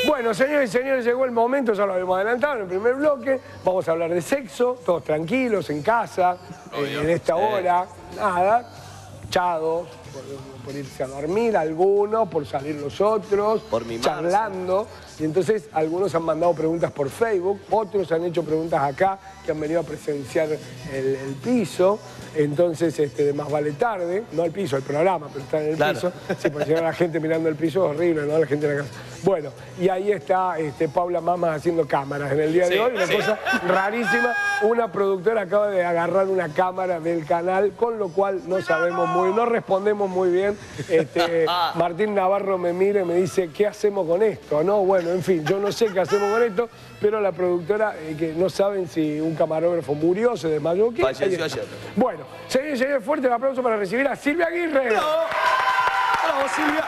Bueno, señores y señores, llegó el momento, ya lo habíamos adelantado en el primer bloque. Vamos a hablar de sexo, todos tranquilos, en casa, en esta hora, nada, chados, por irse a dormir, algunos, por salir los otros, por charlando. Y entonces algunos han mandado preguntas por Facebook, otros han hecho preguntas acá, que han venido a presenciar el piso. Entonces, de Más Vale Tarde, no el piso, el programa, pero está en el piso. Sí, porque si no la gente mirando el piso es horrible, ¿no? La gente en la casa. Bueno, y ahí está Paula Mamas haciendo cámaras en el día de hoy, una cosa rarísima. Una productora acaba de agarrar una cámara del canal, con lo cual no sabemos no respondemos muy bien. Martín Navarro me mira y me dice, ¿qué hacemos con esto? No, bueno, en fin, yo no sé qué hacemos con esto, pero la productora, que no saben si un camarógrafo murió, se desmayó o qué. Falleció ayer. Bueno, señores y señores, fuerte el aplauso para recibir a Silvia Aguirre. ¡Bravo, Silvia!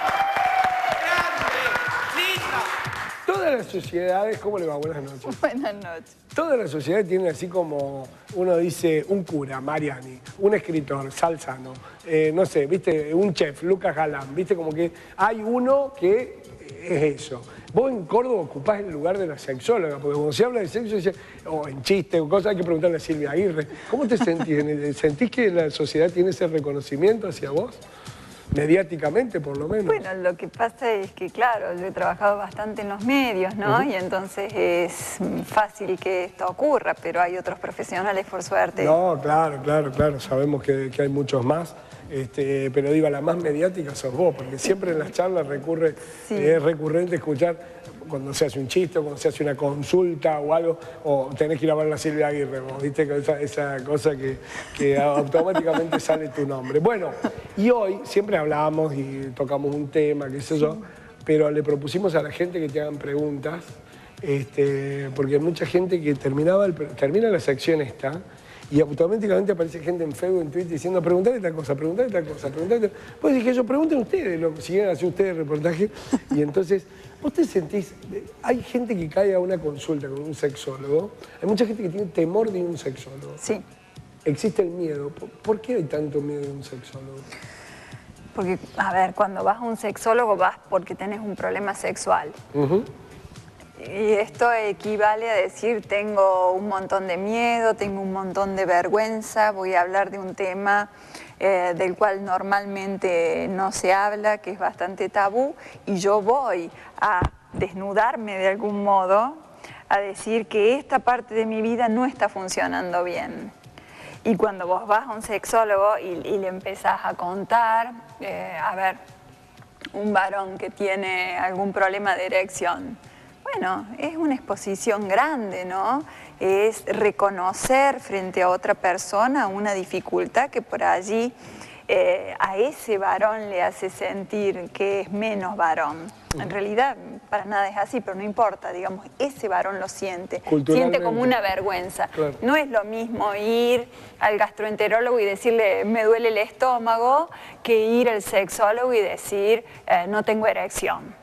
Todas las sociedades, ¿cómo le va? Buenas noches. Buenas noches. Todas las sociedades tienen así como, uno dice, un cura, Mariani, un escritor, Salzano, no sé, viste, un chef, Lucas Galán, viste, como que hay uno que es eso. Vos en Córdoba ocupás el lugar de la sexóloga, porque cuando se habla de sexo, o en chiste o cosas, hay que preguntarle a Silvia Aguirre. ¿Cómo te sentís? ¿Sentís que la sociedad tiene ese reconocimiento hacia vos? Mediáticamente, por lo menos. Bueno, lo que pasa es que, claro, yo he trabajado bastante en los medios, ¿no? Y entonces es fácil que esto ocurra, pero hay otros profesionales, por suerte. No, claro, sabemos que hay muchos más. Pero digo, la más mediática sos vos, porque siempre en las charlas es recurrente escuchar cuando se hace un chiste, o cuando se hace una consulta o algo, o tenés que ir a ver a Silvia Aguirre, vos, viste, esa cosa que automáticamente sale tu nombre. Bueno, y hoy siempre hablamos y tocamos un tema, qué sé yo, pero le propusimos a la gente que te hagan preguntas, porque hay mucha gente que termina la sección esta, y automáticamente aparece gente en Facebook, en Twitter, diciendo, preguntale esta cosa, preguntale esta cosa, preguntale esta cosa. Pues dije yo, pregunten ustedes, si quieren hacer ustedes el reportaje. Y entonces, ¿vos te sentís? Hay gente que cae a una consulta con un sexólogo, hay mucha gente que tiene temor de ir a un sexólogo. Sí. Existe el miedo. ¿Por qué hay tanto miedo de un sexólogo? Porque, a ver, cuando vas a un sexólogo vas porque tenés un problema sexual. Y esto equivale a decir, tengo un montón de miedo, tengo un montón de vergüenza, voy a hablar de un tema del cual normalmente no se habla, que es bastante tabú, y yo voy a desnudarme de algún modo, a decir que esta parte de mi vida no está funcionando bien. Y cuando vos vas a un sexólogo y le empezás a contar, a ver, un varón que tiene algún problema de erección, bueno, es una exposición grande, ¿no? Es reconocer frente a otra persona una dificultad que por allí a ese varón le hace sentir que es menos varón. En realidad, para nada es así, pero no importa, digamos, ese varón lo siente. Siente como una vergüenza. Claro. No es lo mismo ir al gastroenterólogo y decirle, me duele el estómago, que ir al sexólogo y decir, no tengo erección.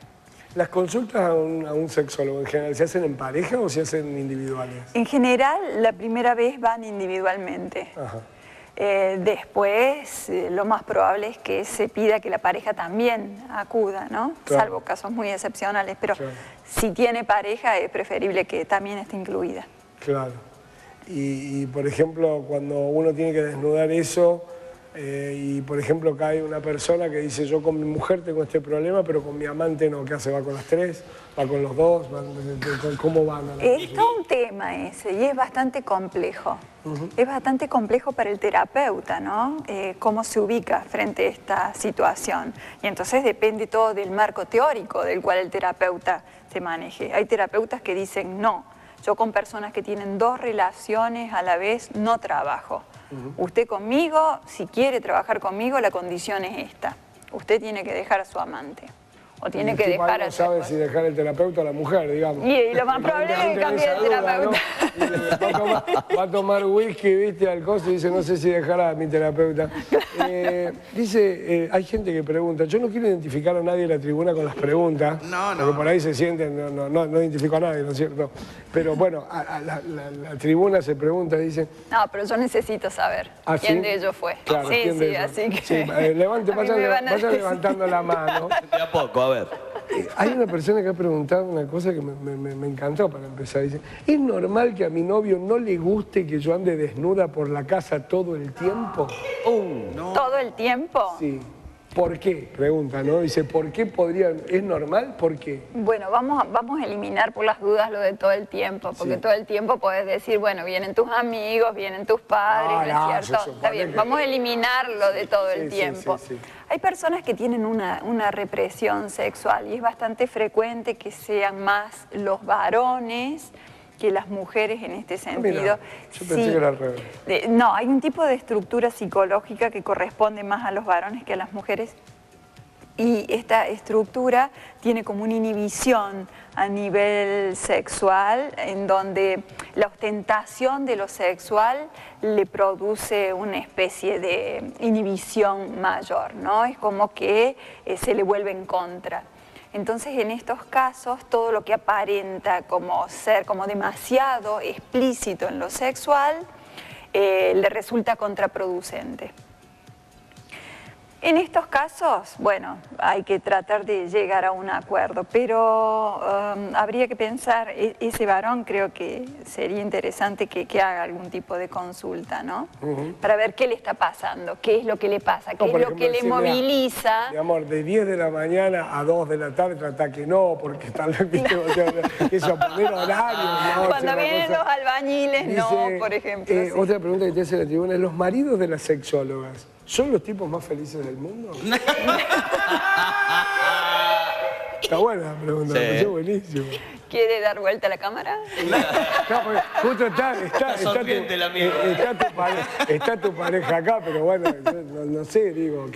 ¿Las consultas a un sexólogo en general se hacen en pareja o se hacen individuales? En general, la primera vez van individualmente. Ajá. Después, lo más probable es que se pida que la pareja también acuda, ¿no? Claro. Salvo casos muy excepcionales, pero claro, si tiene pareja es preferible que también esté incluida. Claro. Y por ejemplo, cuando uno tiene que desnudar eso, y por ejemplo cae una persona que dice, yo con mi mujer tengo este problema, pero con mi amante no, ¿qué hace? ¿Va con las tres? ¿Va con los dos? ¿Cómo van? Es todo un tema ese y es bastante complejo. Es bastante complejo para el terapeuta, ¿no? Cómo se ubica frente a esta situación. Y entonces depende todo del marco teórico del cual el terapeuta se maneje. Hay terapeutas que dicen, no, yo con personas que tienen dos relaciones a la vez no trabajo. Usted conmigo, si quiere trabajar conmigo, la condición es esta. Usted tiene que dejar a su amante. O tiene que dejar a su esposa. No sabe si dejar el terapeuta a la mujer, digamos. Y lo más probable es que cambie de terapeuta. ¿No? Va a tomar whisky, viste, al costo y dice, no sé si dejar a mi terapeuta. Dice, hay gente que pregunta, yo no quiero identificar a nadie en la tribuna con las preguntas. No. Porque por ahí se sienten, no identifico a nadie, ¿no es cierto? Pero bueno, la tribuna se pregunta, dice... No, pero yo necesito saber quién de ellos fue. Claro, sí, así que... Sí, levante, vaya levantando la mano. De a poco, ver. Hay una persona que ha preguntado una cosa que me encantó para empezar. Dice, ¿es normal que a mi novio no le guste que yo ande desnuda por la casa todo el tiempo? No. ¿Todo el tiempo? Sí. ¿Por qué? Pregunta, ¿no? Dice, ¿por qué podrían? ¿Es normal? ¿Por qué? Bueno, vamos a eliminar por las dudas lo de todo el tiempo, porque Sí. todo el tiempo podés decir, bueno, vienen tus amigos, vienen tus padres, ¿no es cierto? Está bien, vamos a eliminarlo de todo el tiempo. Sí. Hay personas que tienen una represión sexual y es bastante frecuente que sean más los varones que las mujeres en este sentido. Mira, yo pensé que era al revés. No, hay un tipo de estructura psicológica que corresponde más a los varones que a las mujeres. Y esta estructura tiene como una inhibición a nivel sexual, en donde la ostentación de lo sexual le produce una especie de inhibición mayor, ¿no? Es como que se le vuelve en contra. Entonces, en estos casos, todo lo que aparenta como ser como demasiado explícito en lo sexual, le resulta contraproducente. En estos casos, bueno, hay que tratar de llegar a un acuerdo, pero habría que pensar, ese varón creo que sería interesante que haga algún tipo de consulta, ¿no? Para ver qué le está pasando, qué es lo que le pasa, qué es lo que le moviliza. Mi amor, de 10 de la mañana a 2 de la tarde trata que no, porque tal vez, viste, o sea, eso, poner horario. No, Cuando vienen los albañiles, dice, no, por ejemplo. Sí. Otra pregunta que te hace la tribuna, ¿los maridos de las sexólogas son los tipos más felices del mundo? Está buena la pregunta, me pareció buenísimo. ¿Quiere dar vuelta a la cámara? No, porque justo está tu pareja acá, pero bueno, no sé, digo,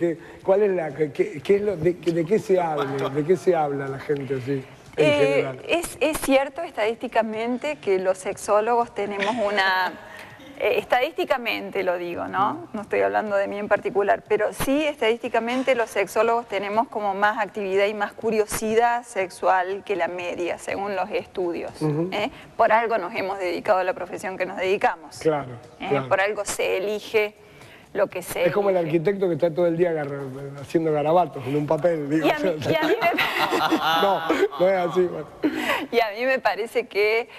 ¿cuál es de qué se habla? ¿De qué se habla la gente así? En general. Es cierto estadísticamente que los sexólogos tenemos una... estadísticamente lo digo, ¿no? No estoy hablando de mí en particular, pero sí estadísticamente los sexólogos tenemos como más actividad y más curiosidad sexual que la media, según los estudios. Por algo nos hemos dedicado a la profesión que nos dedicamos. Claro, claro. Por algo se elige lo que se Es como el arquitecto que está todo el día haciendo garabatos en un papel. Digo, y a mí no es así. Bueno. Y a mí me parece que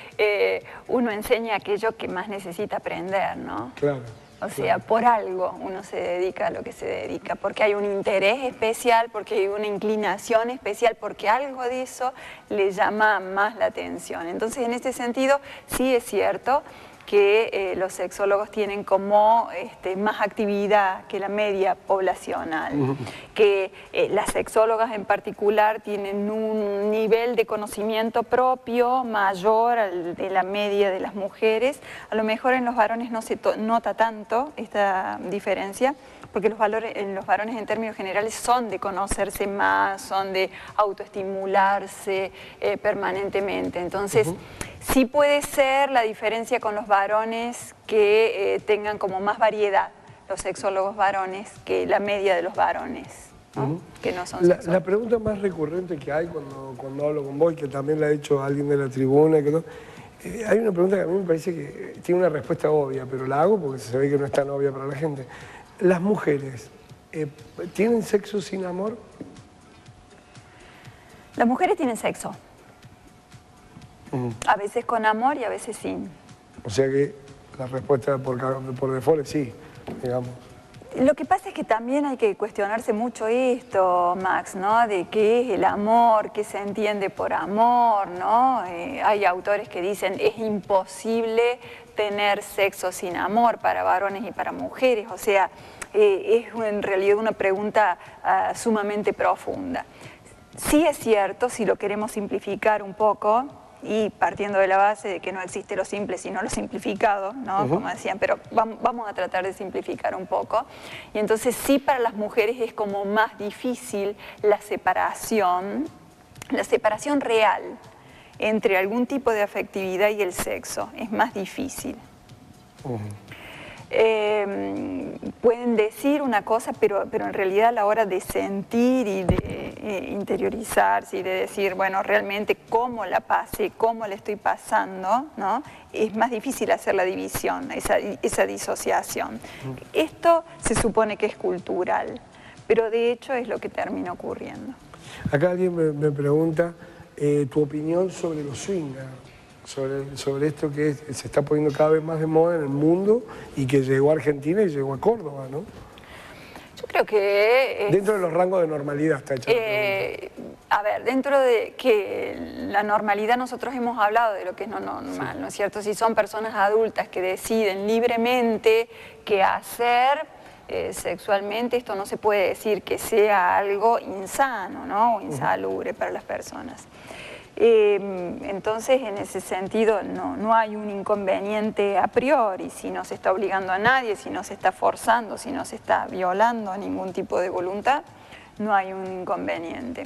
uno enseña aquello que más necesita aprender, ¿no? Claro. O sea, por algo uno se dedica a lo que se dedica, porque hay un interés especial, porque hay una inclinación especial, porque algo de eso le llama más la atención. Entonces, en este sentido, sí es cierto que los sexólogos tienen como más actividad que la media poblacional, que las sexólogas en particular tienen un nivel de conocimiento propio mayor al de la media de las mujeres. A lo mejor en los varones no se nota tanto esta diferencia, porque los varones en términos generales son de conocerse más, son de autoestimularse permanentemente. Entonces, sí puede ser la diferencia con los varones que tengan como más variedad, los sexólogos varones, que la media de los varones, ¿no? Que no son sexólogos. La pregunta más recurrente que hay cuando hablo con vos, y que también la ha hecho alguien de la tribuna, hay una pregunta que a mí me parece que tiene una respuesta obvia, pero la hago porque se ve que no es tan obvia para la gente. ¿Las mujeres tienen sexo sin amor? Las mujeres tienen sexo. A veces con amor y a veces sin. O sea que la respuesta por default es sí, digamos. Lo que pasa es que también hay que cuestionarse mucho esto, Max, ¿no? De qué es el amor, qué se entiende por amor, ¿no? Hay autores que dicen es imposible tener sexo sin amor para varones y para mujeres. O sea, es en realidad una pregunta sumamente profunda. Sí es cierto, si lo queremos simplificar un poco, y partiendo de la base de que no existe lo simple sino lo simplificado, ¿no? Como decían, pero vamos a tratar de simplificar un poco. Y entonces sí, para las mujeres es como más difícil la separación real entre algún tipo de afectividad y el sexo, es más difícil. Pueden decir una cosa, pero en realidad a la hora de sentir y de interiorizarse y de decir, bueno, realmente cómo la pasé, cómo la estoy pasando, ¿no? Es más difícil hacer la división, esa disociación. Esto se supone que es cultural, pero de hecho es lo que termina ocurriendo. Acá alguien me pregunta tu opinión sobre los swingers, sobre esto que se está poniendo cada vez más de moda en el mundo y que llegó a Argentina y llegó a Córdoba, ¿no? Yo creo que... dentro de los rangos de normalidad está hecha la pregunta. A ver, dentro de que la normalidad nosotros hemos hablado de lo que es no normal, ¿no es cierto? Si son personas adultas que deciden libremente qué hacer sexualmente, esto no se puede decir que sea algo insano, ¿no? O insalubre para las personas. Entonces, en ese sentido, no hay un inconveniente a priori, si no se está obligando a nadie, si no se está forzando, si no se está violando ningún tipo de voluntad, no hay un inconveniente.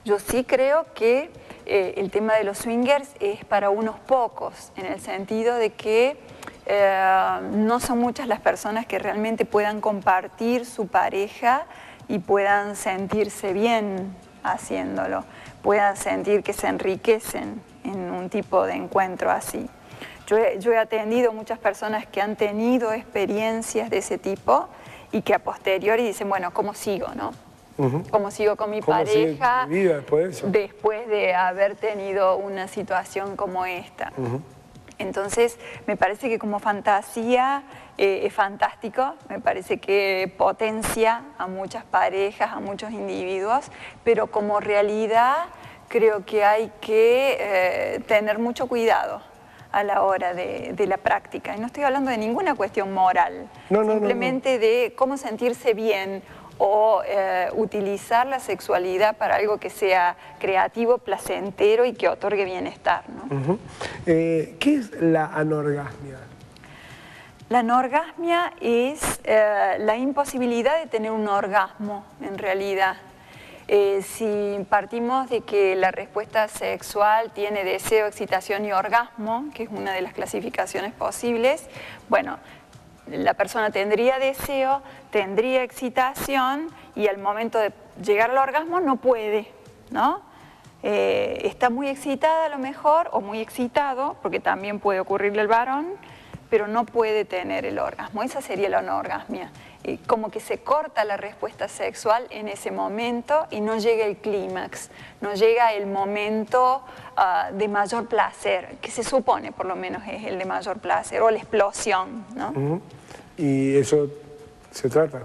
Yo sí creo que el tema de los swingers es para unos pocos, en el sentido de que no son muchas las personas que realmente puedan compartir su pareja y puedan sentirse bien haciéndolo, puedan sentir que se enriquecen en un tipo de encuentro así. Yo he atendido muchas personas que han tenido experiencias de ese tipo y que a posteriori dicen, bueno, ¿cómo sigo, no? ¿Cómo sigo con mi pareja mi vida después de eso? Después de haber tenido una situación como esta? Entonces, me parece que como fantasía es fantástico, me parece que potencia a muchas parejas, a muchos individuos, pero como realidad creo que hay que tener mucho cuidado a la hora de la práctica. Y no estoy hablando de ninguna cuestión moral, simplemente de cómo sentirse bien o utilizar la sexualidad para algo que sea creativo, placentero y que otorgue bienestar, ¿no? ¿Qué es la anorgasmia? La anorgasmia es la imposibilidad de tener un orgasmo, en realidad. Si partimos de que la respuesta sexual tiene deseo, excitación y orgasmo, que es una de las clasificaciones posibles, bueno, la persona tendría deseo, tendría excitación y al momento de llegar al orgasmo no puede, ¿no? Está muy excitada a lo mejor o muy excitado, porque también puede ocurrirle al varón, pero no puede tener el orgasmo. Esa sería la anorgasmia. Como que se corta la respuesta sexual en ese momento y no llega el clímax, no llega el momento de mayor placer, que se supone por lo menos es el de mayor placer, o la explosión, ¿no? ¿Y eso se trata?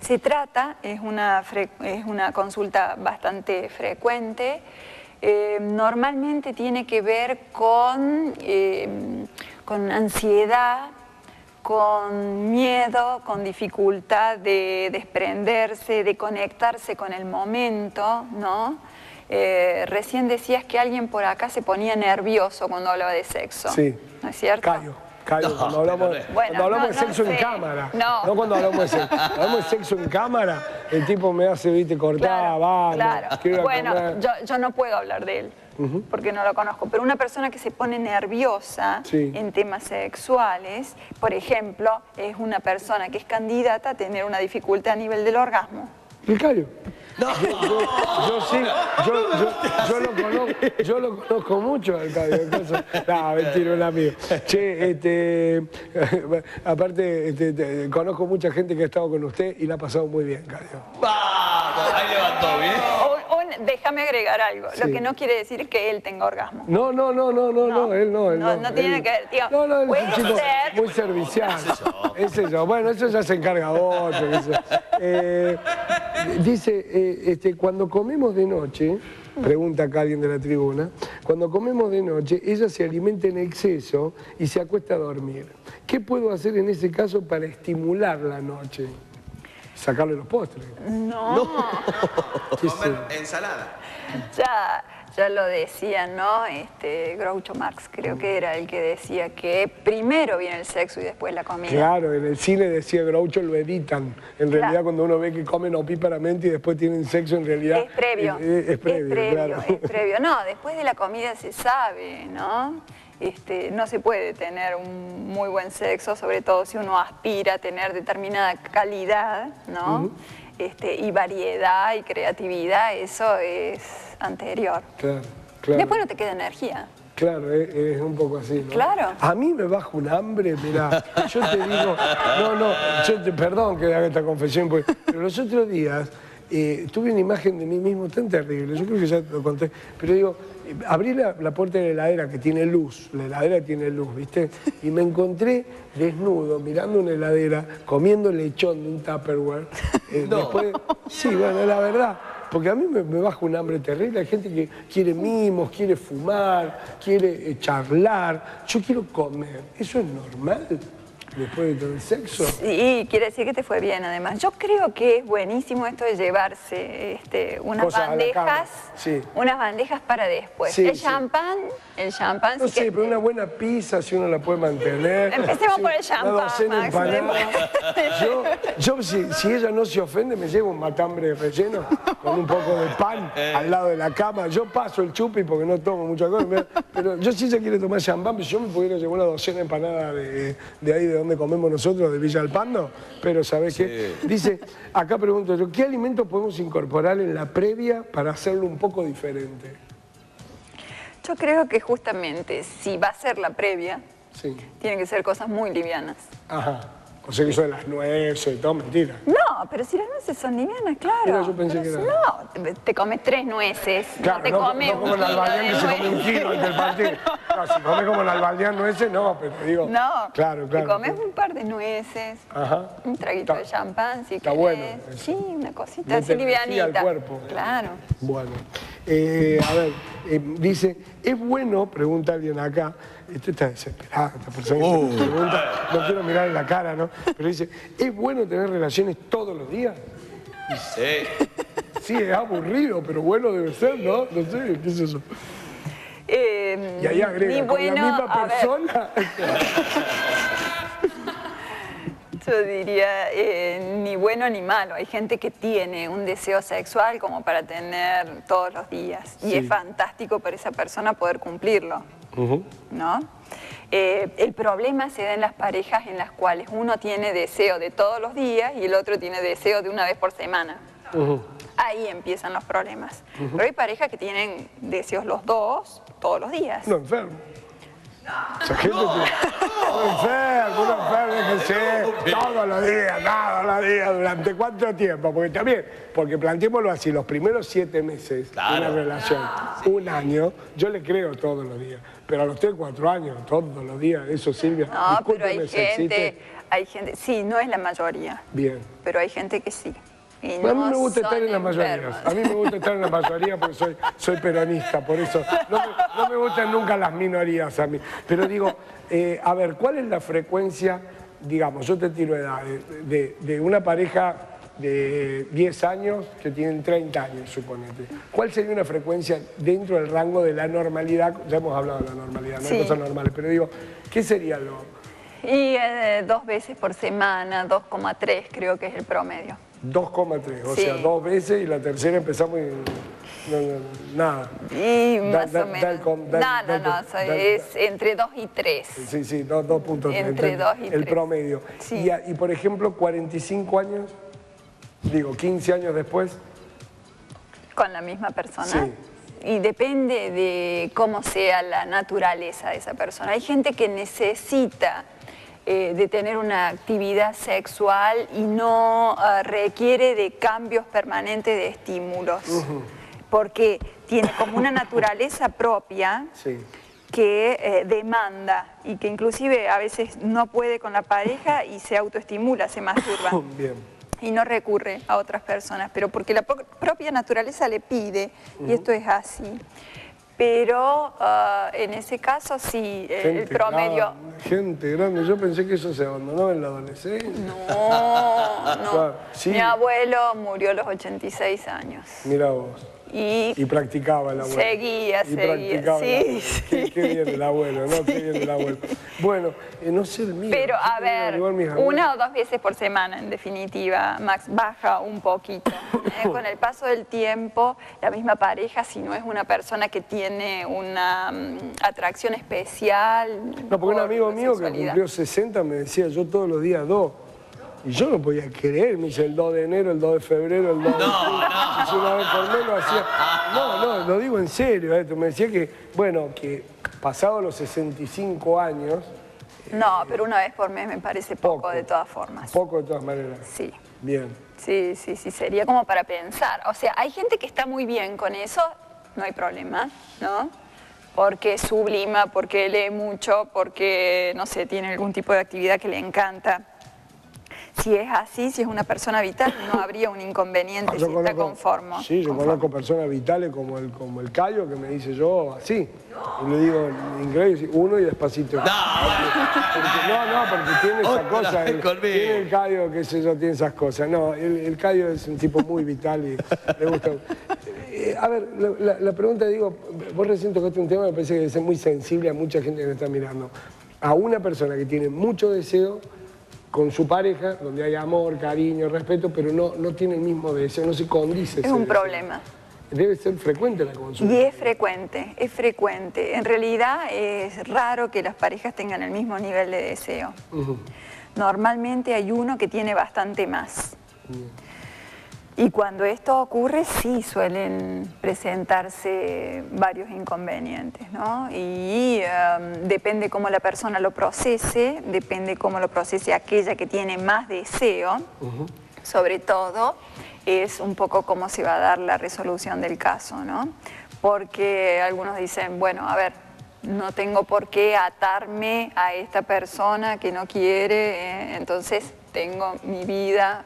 Se trata, es una consulta bastante frecuente, normalmente tiene que ver con ansiedad, con miedo, con dificultad de desprenderse, de conectarse con el momento, ¿no? Recién decías que alguien por acá se ponía nervioso cuando hablaba de sexo. Sí. ¿No es cierto? Callo, cuando hablamos de sexo en cámara. No cuando hablamos de sexo. Hablamos de sexo en cámara, el tipo me hace, viste, cortar, vamos. Claro. Bueno, yo no puedo hablar de él, porque no lo conozco, pero una persona que se pone nerviosa en temas sexuales, por ejemplo, es una persona que es candidata a tener una dificultad a nivel del orgasmo. ¿El callo? No. Yo lo conozco mucho al callo. No, mentira, un amigo. Che, aparte, conozco mucha gente que ha estado con usted y la ha pasado muy bien, callo. ¡Vamos! Ahí levantó, ¿bien? Déjame agregar algo, lo que no quiere decir que él tenga orgasmo. No, él no. No tiene que ver, tío. Él es un chico muy servicial. Es eso. Bueno, eso ya se encarga otro. Dice, cuando comemos de noche, pregunta acá alguien de la tribuna, cuando comemos de noche, ella se alimenta en exceso y se acuesta a dormir. ¿Qué puedo hacer en ese caso para estimular la noche? Sacarle los postres. No. Comer ensalada. Ya lo decía, ¿no? Groucho Marx creo que era el que decía que primero viene el sexo y después la comida. Claro, en el cine decía Groucho, lo editan. En realidad cuando uno ve que comen opíparamente y después tienen sexo, en realidad... Es previo. Es previo. No, después de la comida se sabe, ¿no? No se puede tener un muy buen sexo, sobre todo si uno aspira a tener determinada calidad, ¿no? Y variedad y creatividad, eso es anterior. Claro. Después no te queda energía. Claro, es un poco así, ¿no? Claro. A mí me baja un hambre, mirá, yo te digo, perdón que haga esta confesión, pero los otros días tuve una imagen de mí mismo tan terrible, yo creo que ya lo conté, pero digo, abrí la puerta de la heladera que tiene luz, la heladera tiene luz, ¿viste? Y me encontré desnudo, mirando una heladera, comiendo lechón de un Tupperware. Después, sí, bueno, la verdad. Porque a mí me baja un hambre terrible, hay gente que quiere mimos, quiere fumar, quiere charlar. Yo quiero comer. ¿Eso es normal después de todo el sexo? Sí, quiere decir que te fue bien además. Yo creo que es buenísimo esto de llevarse unas bandejas para después. Sí, el champán no sí sé, que... pero una buena pizza, si uno la puede mantener. Empecemos por el champán, Yo si ella no se ofende, me llevo un matambre relleno con un poco de pan al lado de la cama. Yo paso el chupi porque no tomo mucha cosa. Pero yo si ella quiere tomar champán, pues yo me pudiera llevar una docena de empanadas de ahí de donde comemos nosotros, de Villa Alpando. Pero ¿sabés qué? Dice, acá pregunto yo, ¿qué alimentos podemos incorporar en la previa para hacerlo un poco diferente? Yo creo que justamente si va a ser la previa, tienen que ser cosas muy livianas. Ajá. O sea que eso de las nueces y todo, mentira. No, pero si las nueces son livianas, claro. Mira, yo pensé que era... No, te comes 3 nueces, claro, no te comes no como el Albaldián que se come 1 kilo antes del partido. No, si comes como el Albaldián nueces, no, pero digo... No, claro. Te comes un par de nueces, un traguito de champán, si está querés. Bueno. Sí, una cosita así livianita. Al cuerpo. Claro. Bueno, a ver, dice, ¿es bueno, pregunta alguien acá, esto está desesperado, esta persona que pregunta, no quiero mirar en la cara, ¿no? Pero dice, ¿es bueno tener relaciones todos los días? Sí. Sí, es aburrido, pero bueno debe ser, ¿no? No sé, ¿qué es eso? Y ahí agrega, con la misma persona. Yo diría, ni bueno ni malo. Hay gente que tiene un deseo sexual como para tener todos los días. Y es fantástico para esa persona poder cumplirlo, ¿no? El problema se da en las parejas en las cuales uno tiene deseo de todos los días y el otro tiene deseo de una vez por semana. Ahí empiezan los problemas. Pero hay parejas que tienen deseos los dos todos los días. No, enfermo. Esa gente enfermo, que todos los días, ¿durante cuánto tiempo? Porque también, porque planteémoslo así, los primeros 7 meses de una relación, 1 año, yo le creo todos los días, pero a los 3, 4 años, todos los días, eso Silvia, no, pero hay gente, sí, no es la mayoría, bien, pero hay gente que sí. Bueno, a mí me gusta estar en la mayoría. A mí me gusta estar en la mayoría porque soy peronista, por eso no me gustan nunca las minorías a mí. Pero digo, a ver, ¿cuál es la frecuencia, digamos, yo te tiro edad, de una pareja de 10 años que tienen 30 años, suponete? ¿Cuál sería una frecuencia dentro del rango de la normalidad? Ya hemos hablado de la normalidad, no hay cosas normales, pero digo, ¿qué sería lo...? Y 2 veces por semana, 2,3 creo que es el promedio. 2,3, o sea, 2 veces y la tercera empezamos y nada. Y más o menos. Es entre 2 y 3. Sí, 2.3. Entre 2 y 3. El promedio. Sí. Y por ejemplo, 45 años, digo, 15 años después. ¿Con la misma persona? Sí. Y depende de cómo sea la naturaleza de esa persona. Hay gente que necesita de tener una actividad sexual y no requiere de cambios permanentes de estímulos, porque tiene como una naturaleza propia que demanda y que inclusive a veces no puede con la pareja y se autoestimula, se masturba. Bien. Y no recurre a otras personas, pero porque la propia naturaleza le pide, y esto es así. Pero en ese caso sí, el promedio... Gente grande, yo pensé que eso se abandonaba en la adolescencia. No. Claro, sí. Mi abuelo murió a los 86 años. Mira vos. Y practicaba el abuelo. Seguía. Sí. Qué bien el abuelo, ¿no? Qué bien el abuelo. Bueno, no sé el mío. Pero a ver, 1 o 2 veces por semana, en definitiva, Max, baja un poquito. Con el paso del tiempo, la misma pareja, si no es una persona que tiene una atracción especial... No, porque un amigo mío que cumplió 60 me decía, yo todos los días 2. Y yo no podía creer, me dice el 2 de enero, el 2 de febrero, el 2 de... Si una vez por mes lo hacía... No, lo digo en serio, me decía que, bueno, que pasado los 65 años... No, pero 1 vez por mes me parece poco de todas formas. Poco de todas maneras. Sí. Bien. Sí, sería como para pensar. O sea, hay gente que está muy bien con eso, no hay problema, ¿no? Porque sublima, porque lee mucho, porque, no sé, tiene algún tipo de actividad que le encanta. Si es así, si es una persona vital, no habría un inconveniente si está conforme. Sí, yo conozco personas vitales como el Cayo, que me dice yo así. Y le digo, increíble, uno y despacito. No, porque tiene esa cosa. Tiene el Cayo, qué sé yo, tiene esas cosas. No, el Cayo es un tipo muy vital y le gusta. A ver, la pregunta, digo, vos recién tocaste un tema que me parece que es muy sensible a mucha gente que me está mirando. A una persona que tiene mucho deseo con su pareja, donde hay amor, cariño, respeto, pero no tiene el mismo deseo, no se condice. Es un problema. Debe ser frecuente la consulta. Y es frecuente, es frecuente. En realidad es raro que las parejas tengan el mismo nivel de deseo. Normalmente hay uno que tiene bastante más. Y cuando esto ocurre, sí suelen presentarse varios inconvenientes, ¿no? Y depende cómo la persona lo procese, depende cómo lo procese aquella que tiene más deseo, sobre todo, es un poco cómo se va a dar la resolución del caso, ¿no? Porque algunos dicen, bueno, a ver, no tengo por qué atarme a esta persona que no quiere, entonces tengo mi vida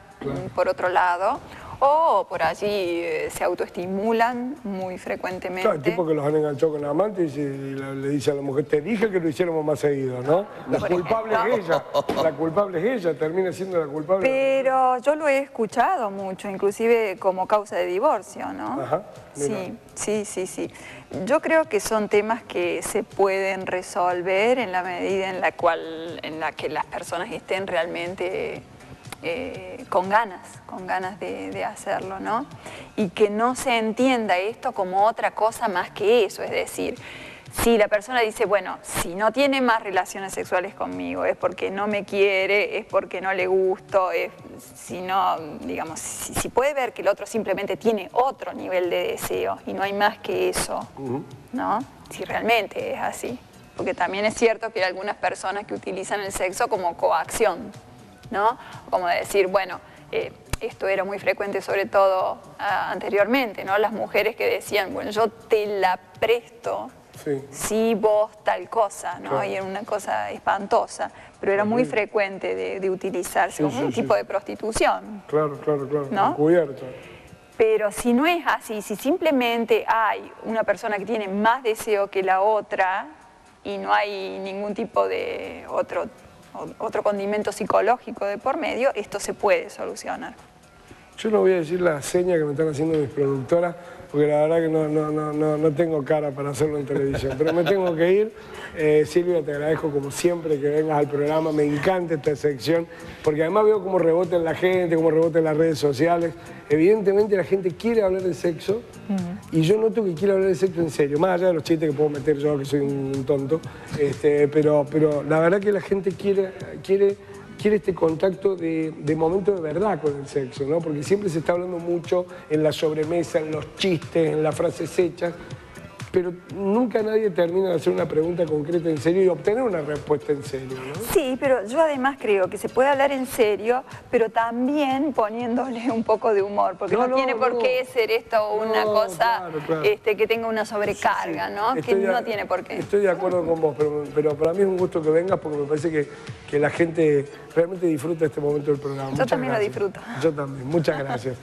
por otro lado. O por allí se autoestimulan muy frecuentemente. Claro, el tipo que los han enganchado con amantes y le dice a la mujer, te dije que lo hiciéramos más seguido, ¿no? La culpable es ella, la culpable es ella, termina siendo la culpable. Pero yo lo he escuchado mucho, inclusive como causa de divorcio, ¿no? Ajá, mira. Sí. Yo creo que son temas que se pueden resolver en la medida en la que las personas estén realmente con ganas de hacerlo, ¿no? Y que no se entienda esto como otra cosa más que eso, es decir, si la persona dice, bueno, si no tiene más relaciones sexuales conmigo, es porque no me quiere, es porque no le gusto, si no, digamos, si puede ver que el otro simplemente tiene otro nivel de deseo y no hay más que eso, ¿no? Si realmente es así. Porque también es cierto que hay algunas personas que utilizan el sexo como coacción, ¿no? Como decir, bueno, esto era muy frecuente sobre todo anteriormente, ¿no? Las mujeres que decían, bueno, yo te la presto si vos tal cosa, ¿no? Claro. Y era una cosa espantosa, pero era muy frecuente de utilizarse como un tipo de prostitución. Claro, ¿no? Encubierto. Pero si no es así, si simplemente hay una persona que tiene más deseo que la otra y no hay ningún tipo de otro condimento psicológico de por medio, esto se puede solucionar. Yo no voy a decir la seña que me están haciendo mis productoras, porque la verdad que no tengo cara para hacerlo en televisión, pero me tengo que ir. Silvia, te agradezco como siempre que vengas al programa, me encanta esta sección, porque además veo cómo rebota en la gente, cómo rebota en las redes sociales. Evidentemente la gente quiere hablar de sexo y yo noto que quiere hablar de sexo en serio, más allá de los chistes que puedo meter yo, que soy un tonto, pero la verdad que la gente quiere este contacto de momento de verdad con el sexo, ¿no? Porque siempre se está hablando mucho en la sobremesa, en los chistes, en las frases hechas, pero nunca nadie termina de hacer una pregunta concreta en serio y obtener una respuesta en serio, ¿no? Sí, pero yo además creo que se puede hablar en serio, pero también poniéndole un poco de humor, porque no tiene por qué ser esto una cosa claro. Que tenga una sobrecarga, ¿no? Que no tiene por qué. Estoy de acuerdo con vos, pero para mí es un gusto que vengas porque me parece que la gente realmente disfruta este momento del programa. Yo también lo disfruto. Yo también, muchas gracias.